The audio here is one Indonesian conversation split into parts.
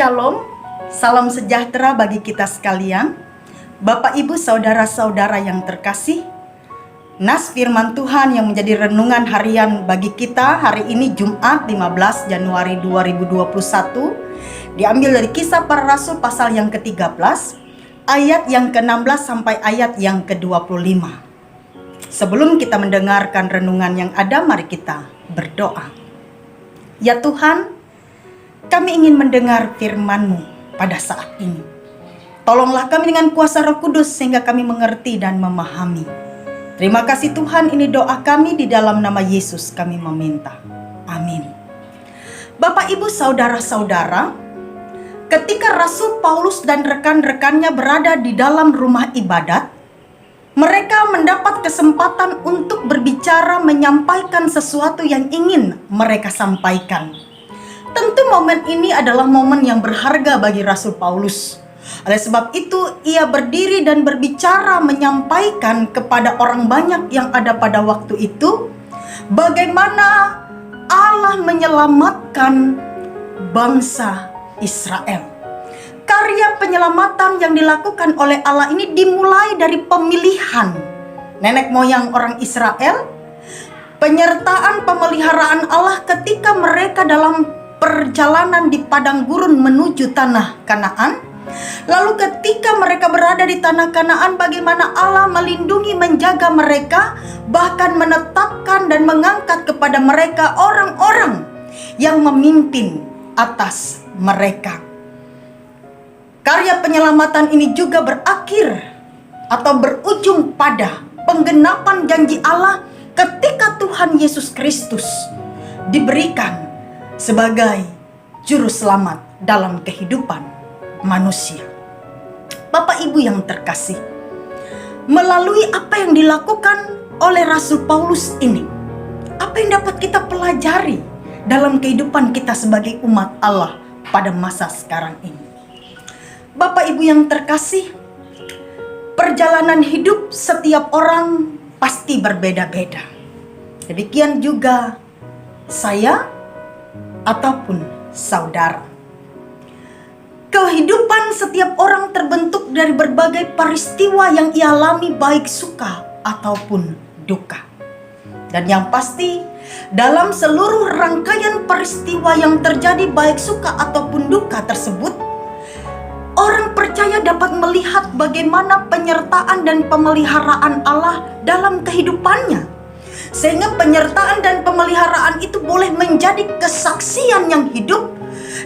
Shalom, salam sejahtera bagi kita sekalian. Bapak, Ibu, saudara-saudara yang terkasih, nas firman Tuhan yang menjadi renungan harian bagi kita hari ini Jumat 15 Januari 2021 diambil dari Kisah Para Rasul pasal yang ke-13 ayat yang ke-16 sampai ayat yang ke-25. Sebelum kita mendengarkan renungan yang ada, mari kita berdoa. Ya Tuhan, kami ingin mendengar firman-Mu pada saat ini. Tolonglah kami dengan kuasa Roh Kudus sehingga kami mengerti dan memahami. Terima kasih Tuhan, ini doa kami di dalam nama Yesus kami meminta. Amin. Bapak, Ibu, saudara-saudara, ketika Rasul Paulus dan rekan-rekannya berada di dalam rumah ibadat, mereka mendapat kesempatan untuk berbicara, menyampaikan sesuatu yang ingin mereka sampaikan. Tentu momen ini adalah momen yang berharga bagi Rasul Paulus. Oleh sebab itu, ia berdiri dan berbicara menyampaikan kepada orang banyak yang ada pada waktu itu bagaimana Allah menyelamatkan bangsa Israel. Karya penyelamatan yang dilakukan oleh Allah ini dimulai dari pemilihan nenek moyang orang Israel, penyertaan pemeliharaan Allah ketika mereka dalam perjalanan di padang gurun menuju tanah Kanaan. Lalu ketika mereka berada di tanah Kanaan, bagaimana Allah melindungi, menjaga mereka, bahkan menetapkan dan mengangkat kepada mereka orang-orang yang memimpin atas mereka. Karya penyelamatan ini juga berakhir atau berujung pada penggenapan janji Allah ketika Tuhan Yesus Kristus diberikan sebagai juru selamat dalam kehidupan manusia. Bapak, Ibu yang terkasih, melalui apa yang dilakukan oleh Rasul Paulus ini, apa yang dapat kita pelajari dalam kehidupan kita sebagai umat Allah pada masa sekarang ini? Bapak, Ibu yang terkasih, perjalanan hidup setiap orang pasti berbeda-beda. Demikian juga saya ataupun saudara. Kehidupan setiap orang terbentuk dari berbagai peristiwa yang ia alami, baik suka ataupun duka. Dan yang pasti, dalam seluruh rangkaian peristiwa yang terjadi baik suka ataupun duka tersebut, orang percaya dapat melihat bagaimana penyertaan dan pemeliharaan Allah dalam kehidupannya. Sehingga penyertaan dan pemeliharaan itu boleh menjadi kesaksian yang hidup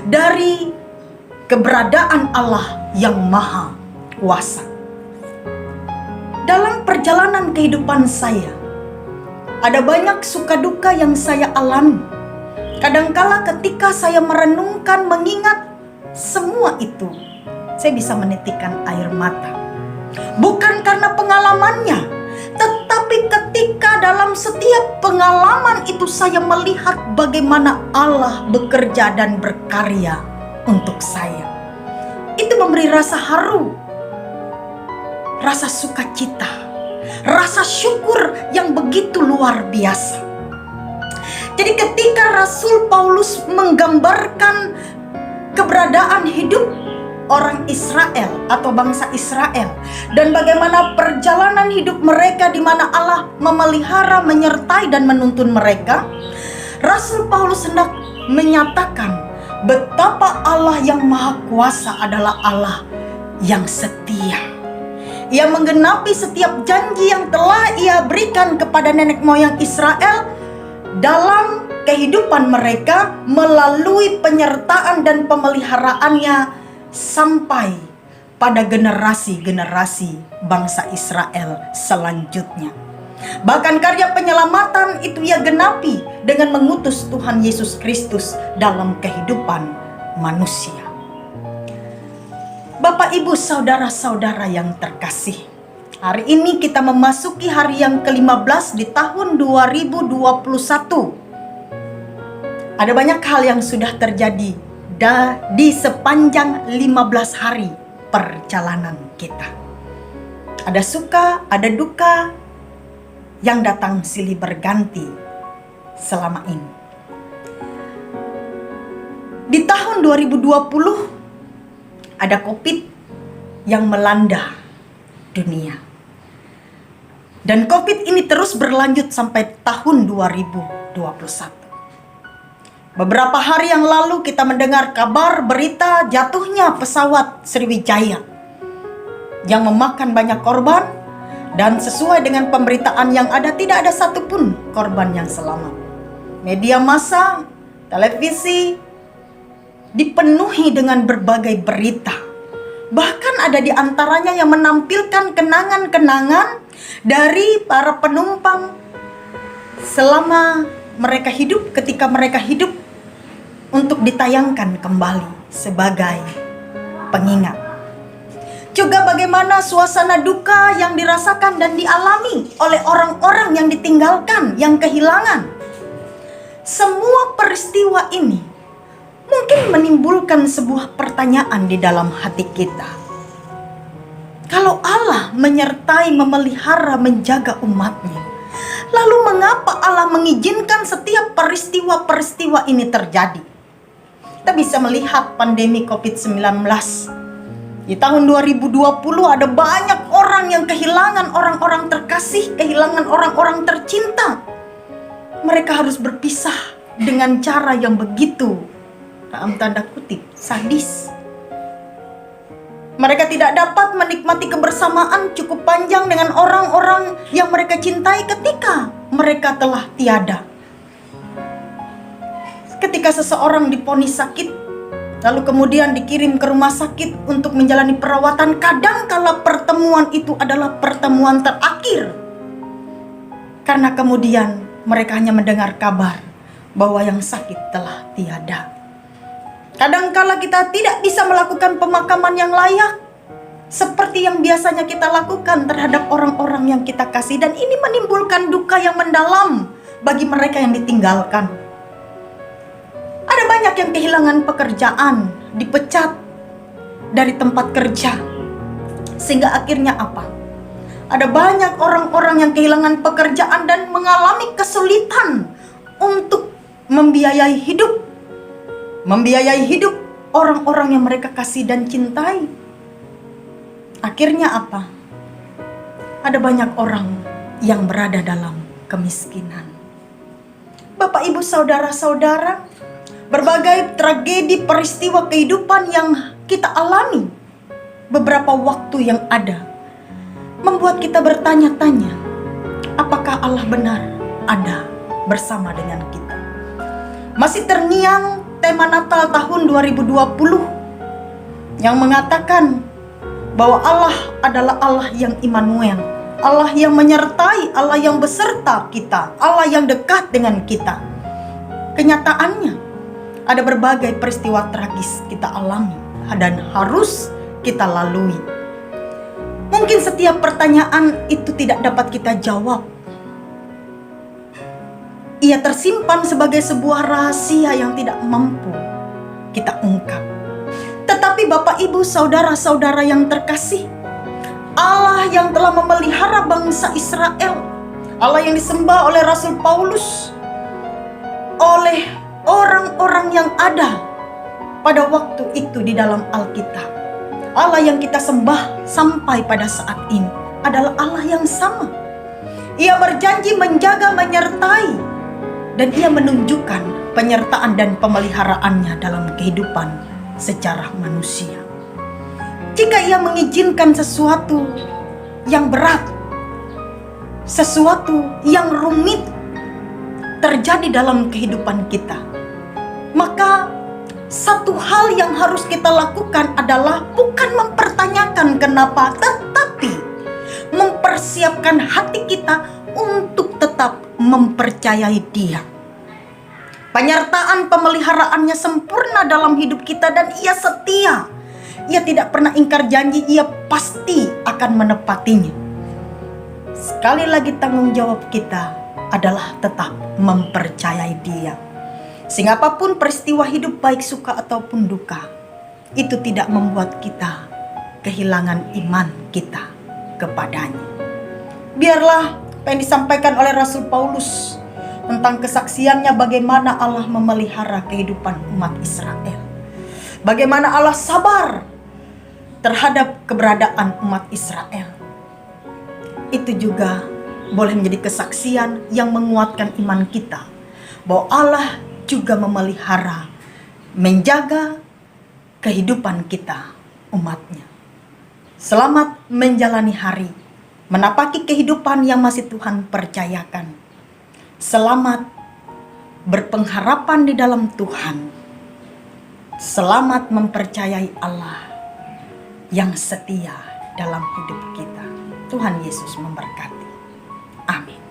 dari keberadaan Allah yang Maha Kuasa. Dalam perjalanan kehidupan saya, ada banyak suka duka yang saya alami. Kadangkala ketika saya merenungkan, mengingat semua itu, saya bisa menitikkan air mata. Bukan karena pengalamannya, tetapi ketika dalam setiap pengalaman itu saya melihat bagaimana Allah bekerja dan berkarya untuk saya. Itu memberi rasa haru, rasa sukacita, rasa syukur yang begitu luar biasa. Jadi ketika Rasul Paulus menggambarkan keberadaan hidup orang Israel atau bangsa Israel dan bagaimana perjalanan hidup mereka di mana Allah memelihara, menyertai dan menuntun mereka, Rasul Paulus hendak menyatakan betapa Allah yang Maha Kuasa adalah Allah yang setia. Ia menggenapi setiap janji yang telah Ia berikan kepada nenek moyang Israel dalam kehidupan mereka melalui penyertaan dan pemeliharaannya sampai pada generasi-generasi bangsa Israel selanjutnya. Bahkan karya penyelamatan itu Ia genapi dengan mengutus Tuhan Yesus Kristus dalam kehidupan manusia. Bapak, Ibu, saudara-saudara yang terkasih, hari ini kita memasuki hari yang ke-15 di tahun 2021. Ada banyak hal yang sudah terjadi di sepanjang 15 hari perjalanan kita. Ada suka, ada duka yang datang silih berganti selama ini. Di tahun 2020 ada COVID yang melanda dunia. Dan COVID ini terus berlanjut sampai tahun 2021. Beberapa hari yang lalu kita mendengar kabar berita jatuhnya pesawat Sriwijaya yang memakan banyak korban, dan sesuai dengan pemberitaan yang ada tidak ada satupun korban yang selamat. Media massa, televisi dipenuhi dengan berbagai berita. Bahkan ada di antaranya yang menampilkan kenangan-kenangan dari para penumpang selama mereka hidup, ketika mereka hidup, untuk ditayangkan kembali sebagai pengingat. Juga bagaimana suasana duka yang dirasakan dan dialami oleh orang-orang yang ditinggalkan, yang kehilangan. Semua peristiwa ini mungkin menimbulkan sebuah pertanyaan di dalam hati kita. Kalau Allah menyertai, memelihara, menjaga umatnya, lalu mengapa Allah mengizinkan setiap peristiwa-peristiwa ini terjadi? Kita bisa melihat pandemi COVID-19. Di tahun 2020 ada banyak orang yang kehilangan orang-orang terkasih, kehilangan orang-orang tercinta. Mereka harus berpisah dengan cara yang begitu, dalam tanda kutip, sadis. Mereka tidak dapat menikmati kebersamaan cukup panjang dengan orang-orang yang mereka cintai ketika mereka telah tiada. Ketika seseorang divonis sakit, lalu kemudian dikirim ke rumah sakit untuk menjalani perawatan, kadangkala pertemuan itu adalah pertemuan terakhir. Karena kemudian mereka hanya mendengar kabar bahwa yang sakit telah tiada. Kadangkala kita tidak bisa melakukan pemakaman yang layak seperti yang biasanya kita lakukan terhadap orang-orang yang kita kasih, dan ini menimbulkan duka yang mendalam bagi mereka yang ditinggalkan. Ada banyak yang kehilangan pekerjaan, dipecat dari tempat kerja, sehingga akhirnya apa? Ada banyak orang-orang yang kehilangan pekerjaan dan mengalami kesulitan untuk membiayai hidup orang-orang yang mereka kasih dan cintai. Akhirnya apa? Ada banyak orang yang berada dalam kemiskinan. Bapak, Ibu, saudara-saudara, berbagai tragedi peristiwa kehidupan yang kita alami beberapa waktu yang ada membuat kita bertanya-tanya, apakah Allah benar ada bersama dengan kita? Masih terngiang tema Natal tahun 2020 yang mengatakan bahwa Allah adalah Allah yang Immanuel, Allah yang menyertai, Allah yang beserta kita, Allah yang dekat dengan kita. Kenyataannya ada berbagai peristiwa tragis kita alami dan harus kita lalui. Mungkin setiap pertanyaan itu tidak dapat kita jawab. Ia tersimpan sebagai sebuah rahasia yang tidak mampu kita ungkap. Tetapi Bapak, Ibu, saudara-saudara yang terkasih, Allah yang telah memelihara bangsa Israel, Allah yang disembah oleh Rasul Paulus, oleh orang-orang yang ada pada waktu itu di dalam Alkitab, Allah yang kita sembah sampai pada saat ini adalah Allah yang sama. Ia berjanji menjaga, menyertai, dan Ia menunjukkan penyertaan dan pemeliharaannya dalam kehidupan secara manusia. Jika Ia mengizinkan sesuatu yang berat, sesuatu yang rumit terjadi dalam kehidupan kita, maka satu hal yang harus kita lakukan adalah bukan mempertanyakan kenapa, tetapi mempersiapkan hati kita untuk tetap mempercayai Dia. Penyertaan pemeliharaannya sempurna dalam hidup kita dan Ia setia. Ia tidak pernah ingkar janji, Ia pasti akan menepatinya. Sekali lagi tanggung jawab kita adalah tetap mempercayai Dia. Sehingga apapun peristiwa hidup, baik suka ataupun duka, itu tidak membuat kita kehilangan iman kita kepadanya. Biarlah apa yang disampaikan oleh Rasul Paulus tentang kesaksiannya bagaimana Allah memelihara kehidupan umat Israel. Bagaimana Allah sabar terhadap keberadaan umat Israel. Itu juga boleh menjadi kesaksian yang menguatkan iman kita bahwa Allah juga memelihara, menjaga kehidupan kita, umatnya. Selamat menjalani hari, menapaki kehidupan yang masih Tuhan percayakan. Selamat berpengharapan di dalam Tuhan. Selamat mempercayai Allah yang setia dalam hidup kita. Tuhan Yesus memberkati. Amin.